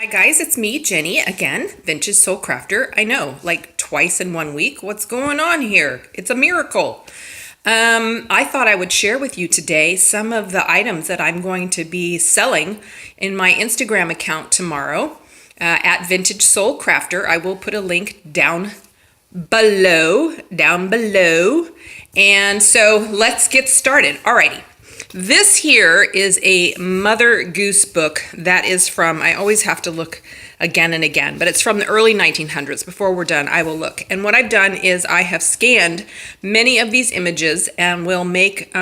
Hi guys, it's me, Jenny, again, Vintage Soul Crafter. I know, like twice in 1 week. What's going on here? It's a miracle. I thought I would share with you today some of the items that I'm going to be selling in my Instagram account tomorrow at Vintage Soul Crafter. I will put a link down below. And so let's get started. Alrighty. This here is a Mother Goose book that is from, I always have to look again and again, but it's from the early 1900s. Before we're done, I will look. And what I've done is I have scanned many of these images and will make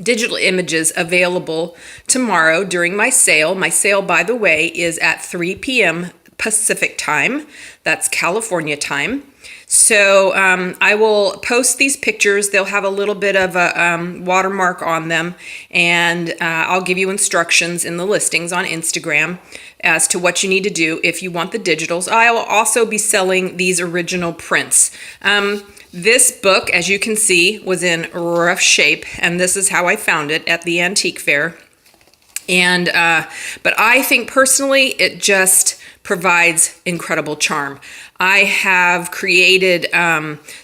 digital images available tomorrow during my sale. My sale, by the way, is at 3 p.m. Pacific time. That's California time. So I will post these pictures. They'll have a little bit of a watermark on them, and I'll give you instructions in the listings on Instagram as to what you need to do if you want the digitals. I will also be selling these original prints. This book, as you can see, was in rough shape, and this is how I found it at the antique fair. And but I think personally it just provides incredible charm. I have created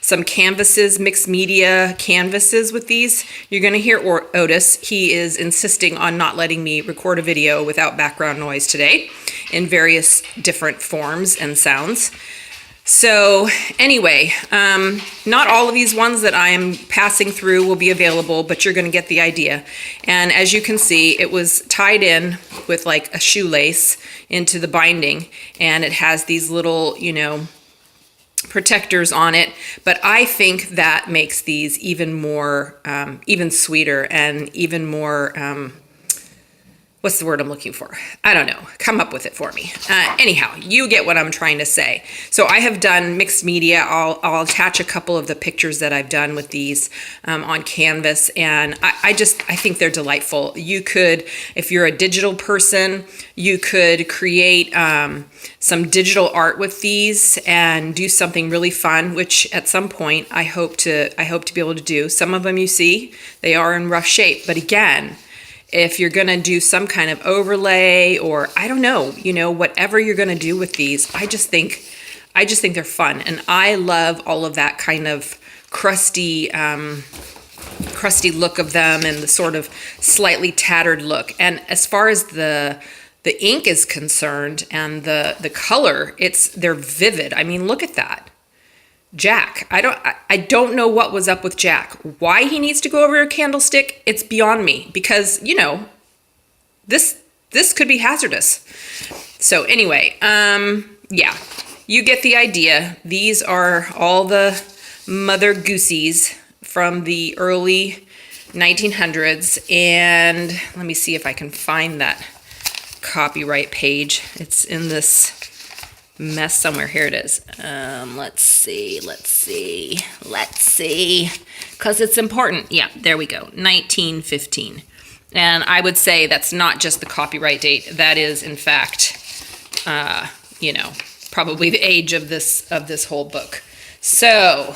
some canvases, mixed media canvases with these. You're going to hear Otis. He is insisting on not letting me record a video without background noise today in various different forms and sounds. So anyway, not all of these ones that I am passing through will be available, but you're going to get the idea. And as you can see, it was tied in with like a shoelace into the binding, and it has these little, protectors on it. But I think that makes these even more, even sweeter and even more, what's the word I'm looking for? I don't know. Come up with it for me. Anyhow, you get what I'm trying to say. So I have done mixed media. I'll attach a couple of the pictures that I've done with these on canvas, and I think they're delightful. You could, if you're a digital person, you could create some digital art with these and do something really fun, which at some point I hope to be able to do. Some of them, you see, they are in rough shape, but again, if you're going to do some kind of overlay, or I don't know, whatever you're going to do with these, I just think they're fun. And I love all of that kind of crusty look of them, and the sort of slightly tattered look. And as far as the ink is concerned and the color, they're vivid. I mean, look at that. Jack, I don't know what was up with Jack. Why he needs to go over a candlestick, it's beyond me, because this could be hazardous. So anyway, yeah, you get the idea. These are all the Mother Goosies from the early 1900s, and let me see if I can find that copyright page. It's in this mess somewhere. Here it is. Let's see, because it's important. Yeah, there we go. 1915. And I would say that's not just the copyright date. That is, in fact, probably the age of this whole book. So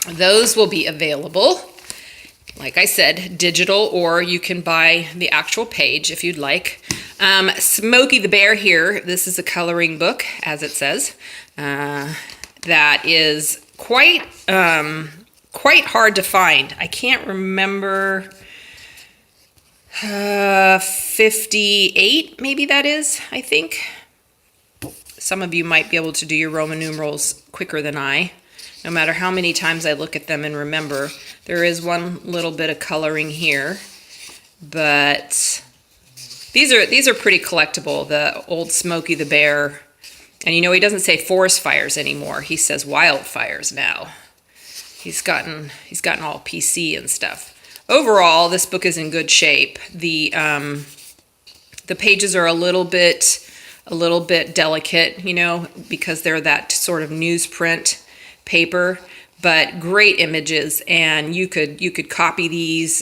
those will be available, like I said, digital, or you can buy the actual page if you'd like. Smokey the Bear here, this is a coloring book, as it says, that is quite hard to find. I can't remember, 58, maybe that is, I think. Some of you might be able to do your Roman numerals quicker than I. No matter how many times I look at them and remember, there is one little bit of coloring here, but these are pretty collectible. The old Smokey the Bear, and he doesn't say forest fires anymore. He says wildfires now. He's gotten all PC and stuff. Overall, this book is in good shape. The pages are a little bit delicate, because they're that sort of newsprint paper, but great images, and you could copy these.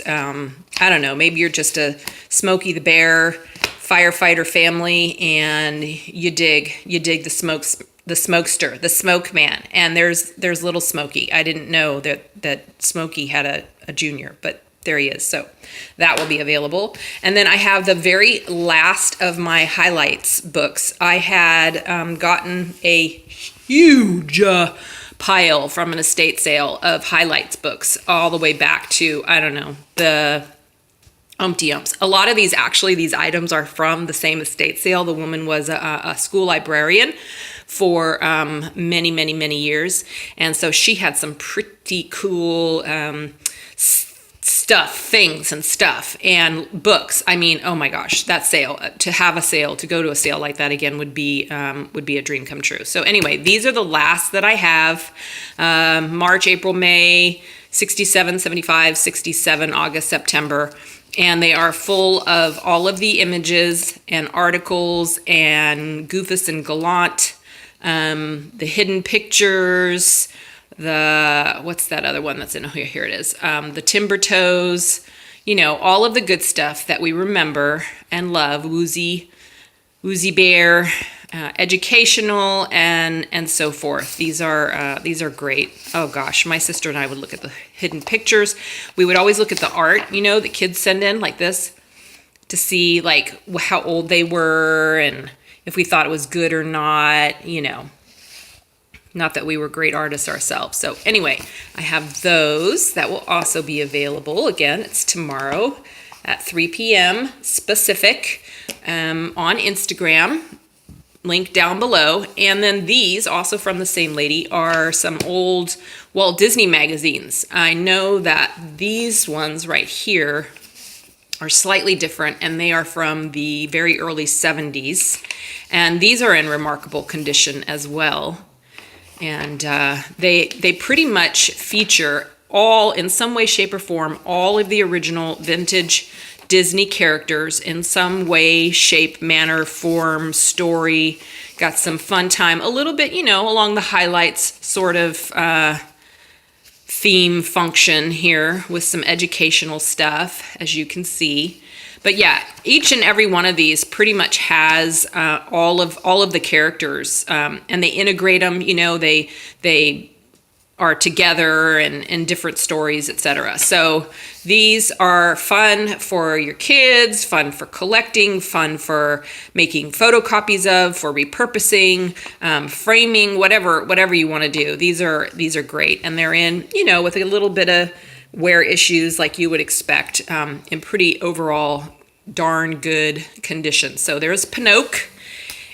I don't know, maybe you're just a Smokey the Bear firefighter family, and you dig the smokester, the smoke man, and there's little Smokey. I didn't know that Smokey had a junior, but there he is. So that will be available. And then I have the very last of my highlights books. I had gotten a huge pile from an estate sale of highlights books all the way back to, I don't know, the umpty umps. A lot of these items are from the same estate sale. The woman was a school librarian for many, many, many years. And so she had some pretty cool things and books. I mean, oh my gosh, that sale, to go to a sale like that again would be a dream come true. So anyway, these are the last that I have. March, April, May, 67, 75, 67, August, September. And they are full of all of the images and articles and Goofus and Gallant, the hidden pictures, what's that other one that's in here it is, the Timber Toes, all of the good stuff that we remember and love, Woozy Bear, educational and so forth. These are great. Oh gosh, my sister and I would look at the hidden pictures. We would always look at the art, that kids send in like this to see like how old they were and if we thought it was good or not, Not that we were great artists ourselves. So anyway, I have those that will also be available. Again, it's tomorrow at 3 p.m. Pacific on Instagram. Link down below. And then these, also from the same lady, are some old Walt Disney magazines. I know that these ones right here are slightly different, and they are from the very early 70s. And these are in remarkable condition as well. And they pretty much feature all, in some way, shape, or form, all of the original vintage Disney characters in some way, shape, manner, form, story. Got some fun time, a little bit, along the highlights sort of theme function here with some educational stuff, as you can see. But yeah, each and every one of these pretty much has all of the characters, and they integrate them. They are together and in different stories, etc. So these are fun for your kids, fun for collecting, fun for making photocopies of, for repurposing, framing, whatever you want to do. These are great, and they're in with a little bit of wear issues like you would expect, in pretty overall darn good condition. So there's Pinocchio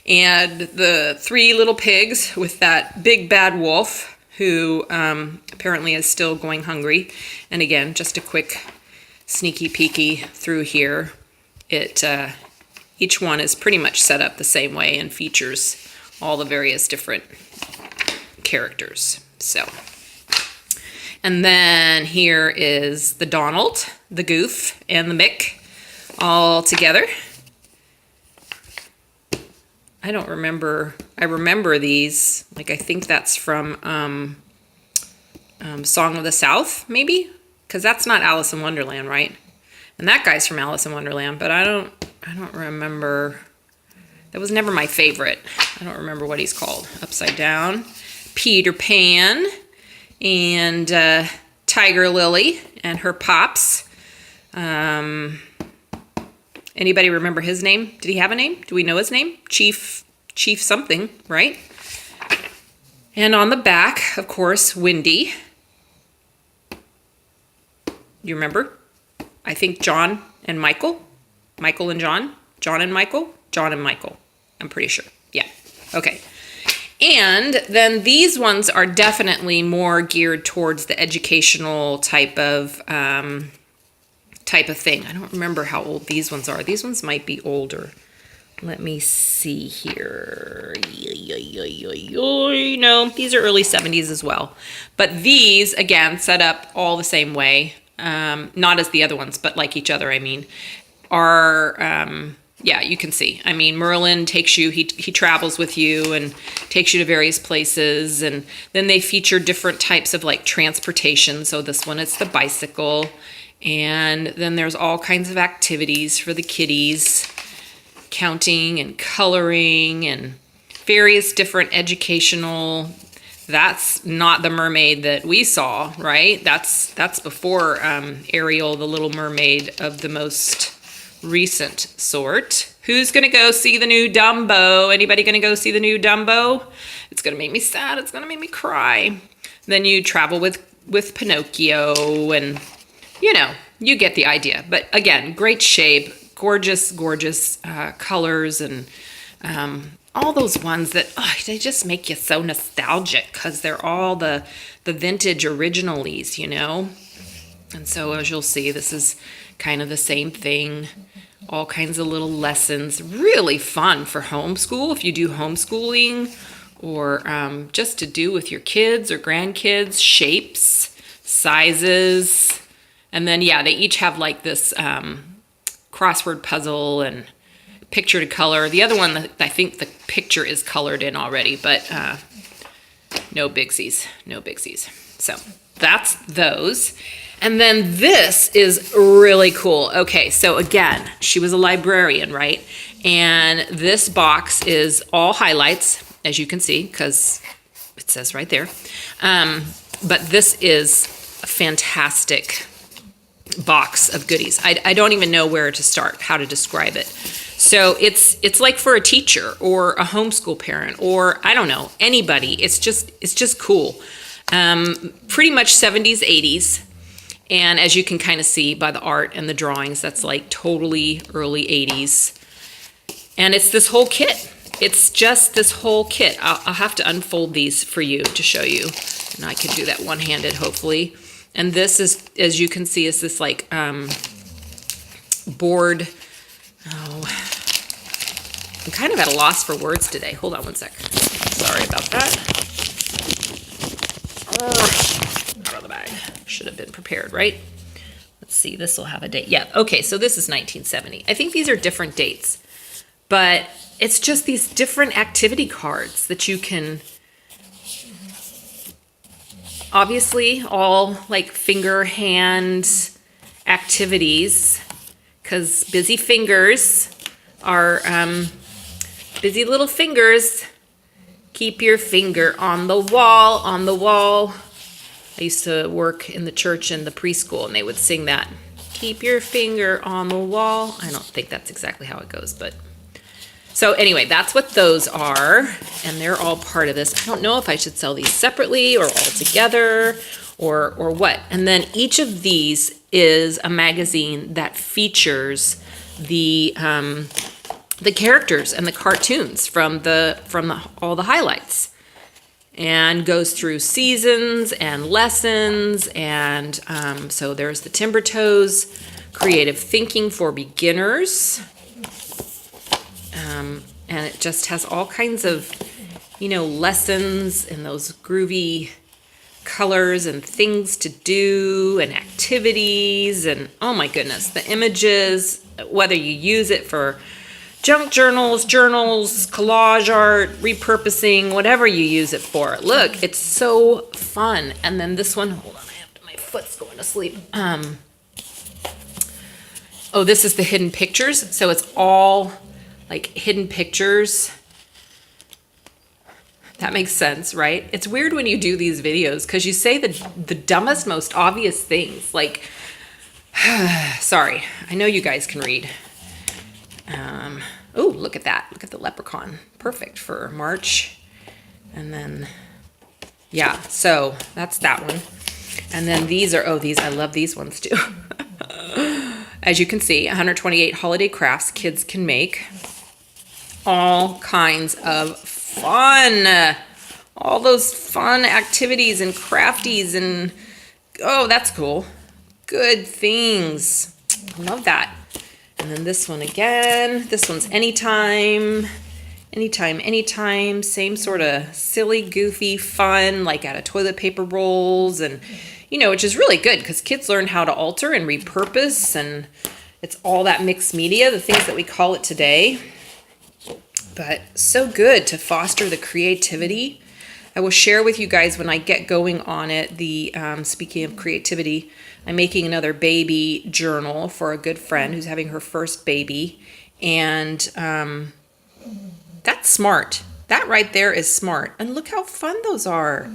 and the three little pigs with that big bad wolf who apparently is still going hungry. And again, just a quick sneaky peeky through here. Each one is pretty much set up the same way and features all the various different characters. So, and then here is the Donald, the Goof, and the Mick all together. I don't remember. I remember these. Like, I think that's from Song of the South, maybe? Because that's not Alice in Wonderland, right? And that guy's from Alice in Wonderland, but I don't remember. That was never my favorite. I don't remember what he's called. Upside Down, Peter Pan, and Tiger Lily and her pops. Anybody remember his name? Did he have a name? Do we know his name? Chief something, right? And on the back, of course, Wendy. You remember? I think John and Michael. Michael and John. John and Michael. John and Michael. I'm pretty sure. Yeah. Okay. And then these ones are definitely more geared towards the educational type of thing. I don't remember how old these ones are. These ones might be older. Let me see here. No, these are early 70s as well. But these, again, set up all the same way. Not as the other ones, but like each other, I mean, are, yeah, you can see. I mean, Merlin takes you, he travels with you and takes you to various places. And then they feature different types of like transportation. So this one, it's the bicycle. And then there's all kinds of activities for the kiddies, counting and coloring and various different educational That's not the mermaid that we saw, right? That's before Ariel, the Little Mermaid of the most recent sort. Who's gonna go see the new Dumbo? Anybody gonna go see the new Dumbo? It's gonna make me sad. It's gonna make me cry. Then you travel with Pinocchio, and you know, you get the idea. But again, great shape, gorgeous, gorgeous colors, and all those ones that they just make you so nostalgic because they're all the vintage originalies, you know. And so as you'll see, this is kind of the same thing. All kinds of little lessons. Really fun for homeschool if you do homeschooling, or just to do with your kids or grandkids. Shapes, sizes, and then yeah, they each have like this crossword puzzle and picture to color. The other one, I think the picture is colored in already, but no bigsies, no bigsies. So that's those. And then this is really cool. Okay, so again, she was a librarian, right? And this box is all highlights, as you can see, because it says right there. But this is a fantastic box of goodies. I don't even know where to start, how to describe it. So it's like for a teacher or a homeschool parent, or I don't know, anybody. It's just cool. Pretty much 70s, 80s. And as you can kind of see by the art and the drawings, that's like totally early 80s. And it's this whole kit. It's just this whole kit. I'll have to unfold these for you to show you. And I can do that one-handed, hopefully. And this is, as you can see, is this like board. Oh, I'm kind of at a loss for words today. Hold on one sec. Sorry about that. Out of the bag. Should have been prepared, right? Let's see, this will have a date. Yeah, okay, so this is 1970. I think these are different dates, but it's just these different activity cards that you can, obviously all like finger, hand activities, because busy fingers are, busy little fingers. Keep your finger on the wall, on the wall. I used to work in the church and the preschool, and they would sing that. Keep your finger on the wall. I don't think that's exactly how it goes, but. So anyway, that's what those are, and they're all part of this. I don't know if I should sell these separately or all together or what. And then each of these is a magazine that features the characters and the cartoons from all the highlights, and goes through seasons and lessons. And so there's the Timber Toes Creative Thinking for Beginners. And it just has all kinds of, you know, lessons and those groovy colors and things to do and activities. And oh my goodness, the images, whether you use it for junk journals, collage art, repurposing, whatever you use it for. Look, it's so fun. And then this one, hold on, my foot's going to sleep. Oh, this is the hidden pictures. So it's all like hidden pictures. That makes sense, right? It's weird when you do these videos because you say the dumbest, most obvious things. Like, sorry, I know you guys can read. Oh, look at that. Look at the leprechaun. Perfect for March. And then, yeah, so that's that one. And then these are, oh, these, I love these ones too. As you can see, 128 holiday crafts kids can make. All kinds of fun. All those fun activities and crafties and, oh, that's cool. Good things. Love that. And then this one again. This one's anytime. Anytime. Same sort of silly, goofy fun, like out of toilet paper rolls. And, you know, which is really good because kids learn how to alter and repurpose. And it's all that mixed media, the things that we call it today. But so good to foster the creativity. I will share with you guys when I get going on it, the speaking of creativity, I'm making another baby journal for a good friend who's having her first baby. And that's smart. That right there is smart. And look how fun those are.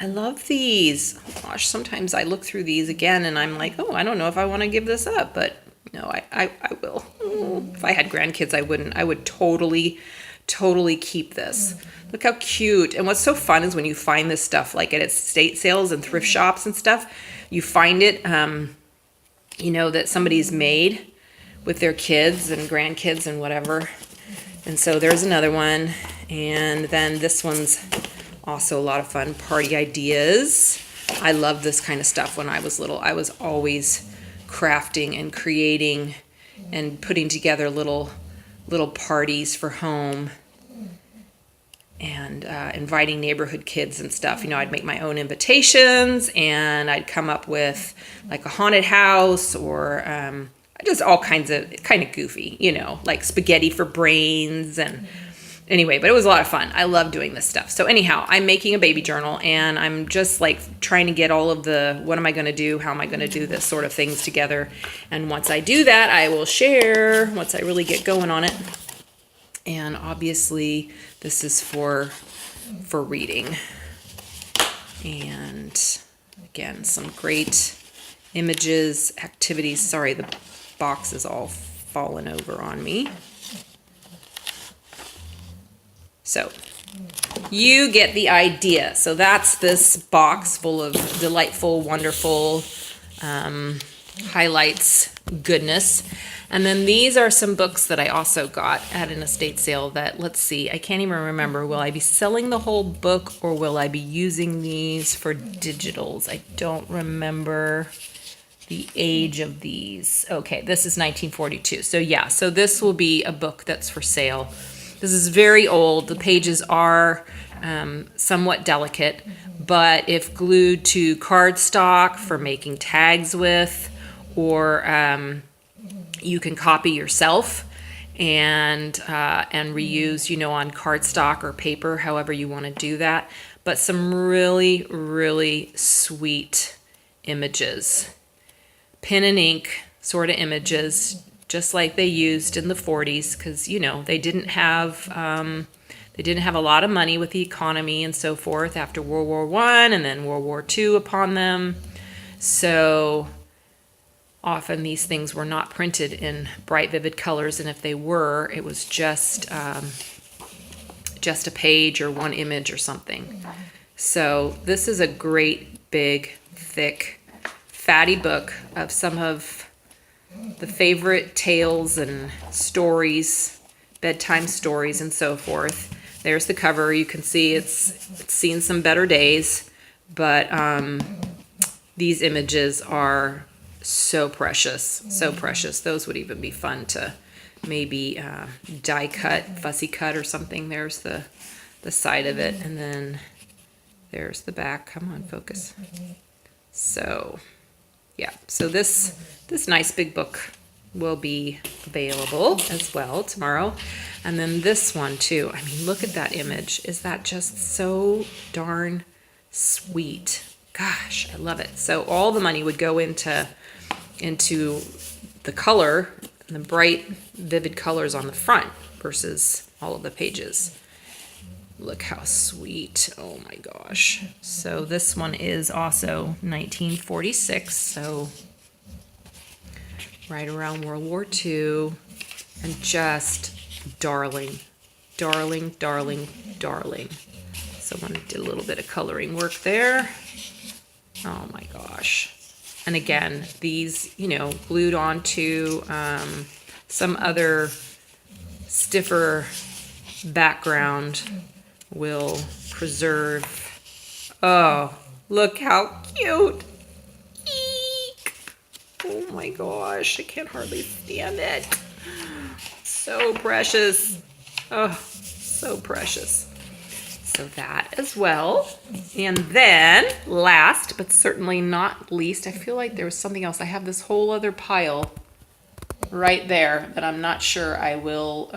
I love these. Oh gosh, sometimes I look through these again and I'm like, oh, I don't know if I want to give this up, but no, I will. If I had grandkids, I wouldn't. I would totally keep this. Look how cute. And what's so fun is when you find this stuff, like at estate sales and thrift shops and stuff, you find it, that somebody's made with their kids and grandkids and whatever. And so there's another one. And then this one's also a lot of fun. Party ideas. I love this kind of stuff. When I was little, I was always crafting and creating and putting together little parties for home and inviting neighborhood kids and stuff. I'd make my own invitations and I'd come up with like a haunted house or just all kinds of kind of goofy, like spaghetti for brains. And anyway, but it was a lot of fun. I love doing this stuff. So anyhow, I'm making a baby journal and I'm just like trying to get all of the, what am I going to do? How am I going to do this sort of things together? And once I do that, I will share once I really get going on it. And obviously this is for reading. And again, some great images, activities. Sorry, the box is all fallen over on me. So you get the idea. So that's this box full of delightful, wonderful highlights, goodness. And then these are some books that I also got at an estate sale that, let's see, I can't even remember. Will I be selling the whole book or will I be using these for digitals? I don't remember the age of these. Okay, this is 1942. So yeah, so this will be a book that's for sale. This is very old. The pages are somewhat delicate, but if glued to cardstock for making tags with, or you can copy yourself and reuse, on cardstock or paper, however you want to do that. But some really, really sweet images. Pen and ink sort of images, just like they used in the 40s, because they didn't have a lot of money with the economy and so forth after World War I and then World War II upon them. So often these things were not printed in bright, vivid colors, and if they were, it was just a page or one image or something. So this is a great, big, thick, fatty book of some of the favorite tales and stories, bedtime stories and so forth. There's the cover. You can see it's seen some better days, but these images are so precious, so precious. Those would even be fun to maybe die cut, fussy cut or something. There's the side of it, and then there's the back. Come on, focus. So yeah, so this nice big book will be available as well tomorrow. And then this one too. I mean, look at that image. Is that just so darn sweet? Gosh, I love it. So all the money would go into the color, the bright, vivid colors on the front versus all of the pages. Look how sweet. Oh my gosh. So this one is also 1946, so right around World War II, and just darling, darling, darling, darling. Someone did a little bit of coloring work there. Oh my gosh. And again, these, glued onto some other stiffer background will preserve. Oh, look how cute. Eek. Oh my gosh, I can hardly stand it. So precious. Oh, so precious. So that as well. And then last, but certainly not least, I feel like there was something else. I have this whole other pile right there that I'm not sure I will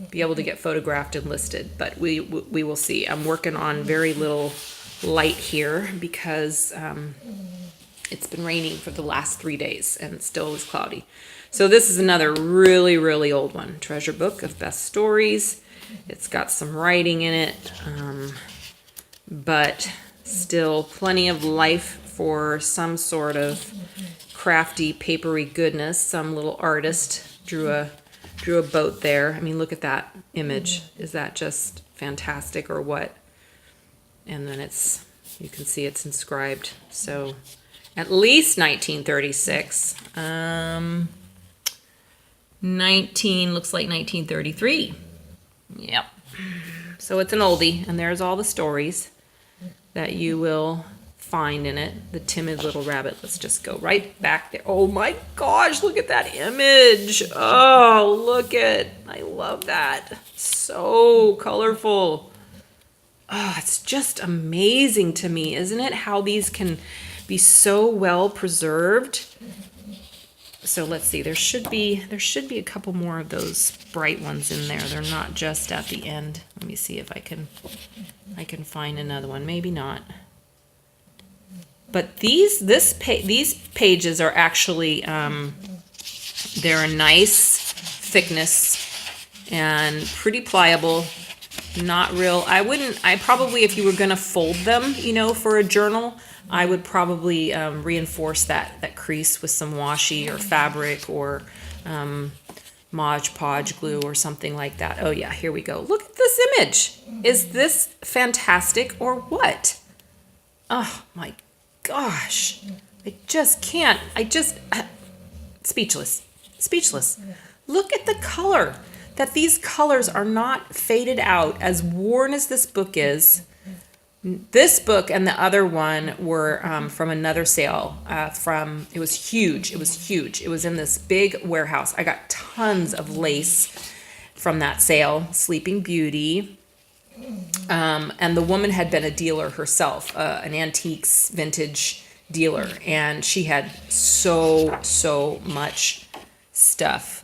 be able to get photographed and listed, but we will see. I'm working on very little light here because It's been raining for the last 3 days and it still is cloudy. So this is another really, really old one. Treasure Book of Best Stories. It's got some writing in it, but still plenty of life for some sort of crafty, papery goodness. Some little artist drew a boat there. I mean, look at that image. Is that just fantastic or what? And then you can see it's inscribed. So at least 1936. 19 looks like 1933. Yep. So it's an oldie, and there's all the stories that you will find in it. The Timid Little Rabbit. Let's just go right back there. Oh my gosh, look at that image. Oh, I love that. So colorful. Oh, it's just amazing to me, isn't it? How these can be so well preserved. So let's see, there should be a couple more of those bright ones in there. They're not just at the end. Let me see if I can find another one. Maybe not. But these pages are actually they're a nice thickness and pretty pliable. Not real. I probably, if you were going to fold them, for a journal, I would probably reinforce that crease with some washi or fabric or Mod Podge glue or something like that. Oh yeah, here we go. Look at this image. Is this fantastic or what? Oh my gosh. I just can't. Speechless. Look at the color. That these colors are not faded out. As worn as this book is, this book and the other one were from another sale. It was huge. It was in this big warehouse. I got tons of lace from that sale. Sleeping Beauty. And the woman had been a dealer herself, an antiques vintage dealer. And she had so much stuff.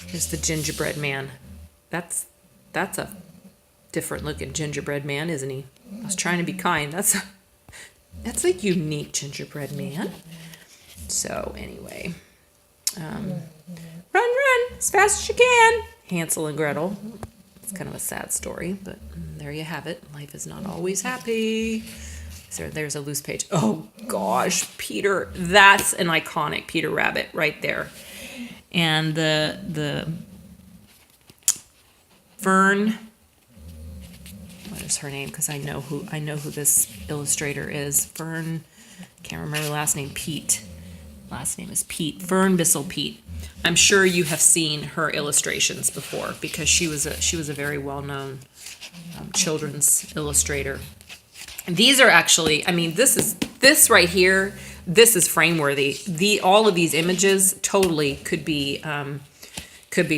Here's the gingerbread man. That's a different looking gingerbread man, isn't he? I was trying to be kind. That's a unique gingerbread man. So anyway, run as fast as you can. Hansel and Gretel. It's kind of a sad story, but there you have it. Life is not always happy. So there's a loose page. Oh gosh, Peter. That's an iconic Peter Rabbit right there. And the Fern, what is her name? Because I know who this illustrator is. Fern, can't remember the last name. Pete. Last name is Pete. Fern Bissell Pete. I'm sure you have seen her illustrations before because she was a very well-known children's illustrator. And these are actually, this right here. This is frame worthy. All of these images totally could be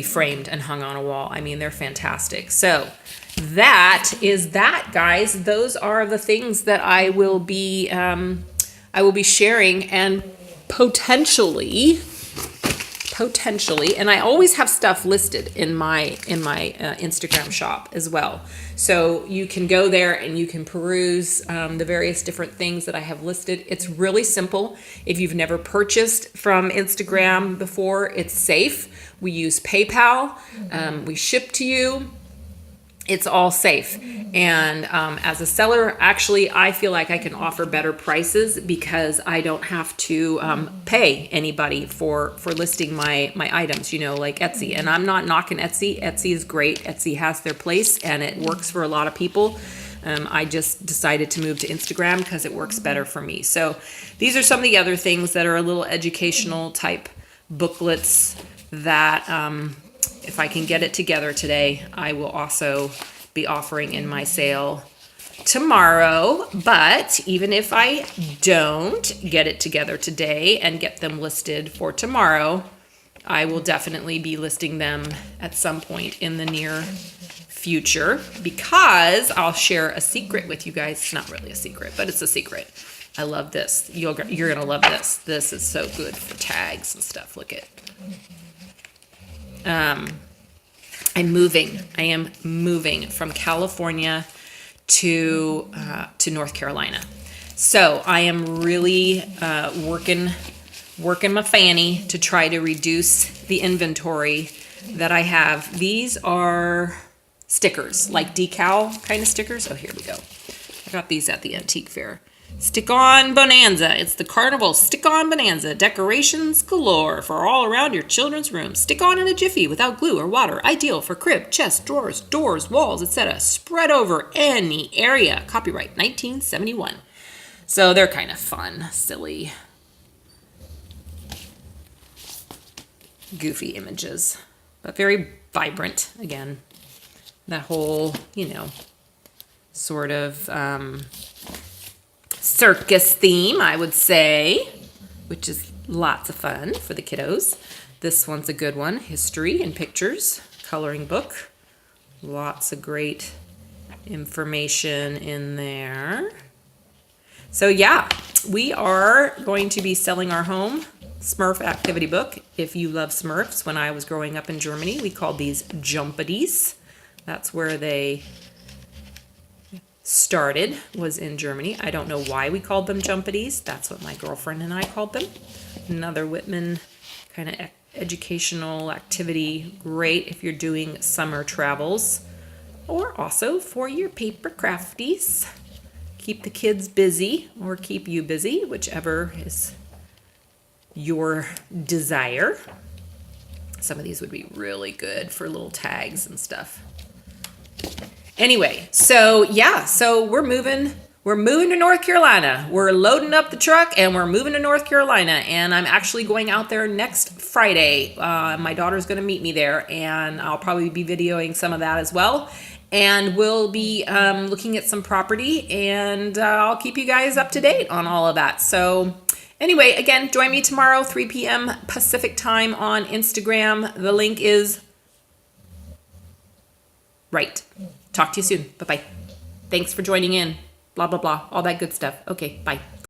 framed and hung on a wall. I mean, they're fantastic. So that is that, guys. Those are the things that I will be sharing and potentially, and I always have stuff listed in my Instagram shop as well. So you can go there and you can peruse the various different things that I have listed. It's really simple. If you've never purchased from Instagram before, it's safe. We use PayPal. We ship to you. It's all safe. And as a seller, actually, I feel like I can offer better prices because I don't have to pay anybody for listing my items, like Etsy. And I'm not knocking Etsy. Etsy is great. Etsy has their place and it works for a lot of people. I just decided to move to Instagram because it works better for me. So these are some of the other things that are a little educational type booklets that if I can get it together today, I will also be offering in my sale tomorrow. But even if I don't get it together today and get them listed for tomorrow, I will definitely be listing them at some point in the near future because I'll share a secret with you guys. It's not really a secret, but it's a secret. I love this. You're going to love this. This is so good for tags and stuff. Look at I'm moving. I am moving from California to North Carolina. So I am really working my fanny to try to reduce the inventory that I have. These are stickers, like decal kind of stickers. Oh, here we go. I got these at the antique fair. Stick-on Bonanza. It's the Carnival Stick-on Bonanza. Decorations galore for all around your children's room. Stick on in a jiffy without glue or water. Ideal for crib, chest, drawers, doors, walls, etc. Spread over any area. Copyright 1971. So they're kind of fun, silly, goofy images, but very vibrant. Again, that whole, sort of circus theme, I would say, which is lots of fun for the kiddos. This one's a good one. History and pictures, coloring book. Lots of great information in there. So yeah, we are going to be selling our home Smurf activity book. If you love Smurfs, when I was growing up in Germany, we called these Jumpadies. That's where they started, was in Germany. I don't know why we called them Jumpadies. That's what my girlfriend and I called them. Another Whitman kind of educational activity. Great if you're doing summer travels, or also for your paper crafties. Keep the kids busy or keep you busy, whichever is your desire. Some of these would be really good for little tags and stuff. Anyway, so yeah, so we're moving to North Carolina. We're loading up the truck and we're moving to North Carolina, and I'm actually going out there next Friday. My daughter's going to meet me there, and I'll probably be videoing some of that as well. And we'll be looking at some property, and I'll keep you guys up to date on all of that. So anyway, again, join me tomorrow, 3 p.m. Pacific time on Instagram. The link is right. Talk to you soon. Bye-bye. Thanks for joining in. Blah, blah, blah. All that good stuff. Okay, bye.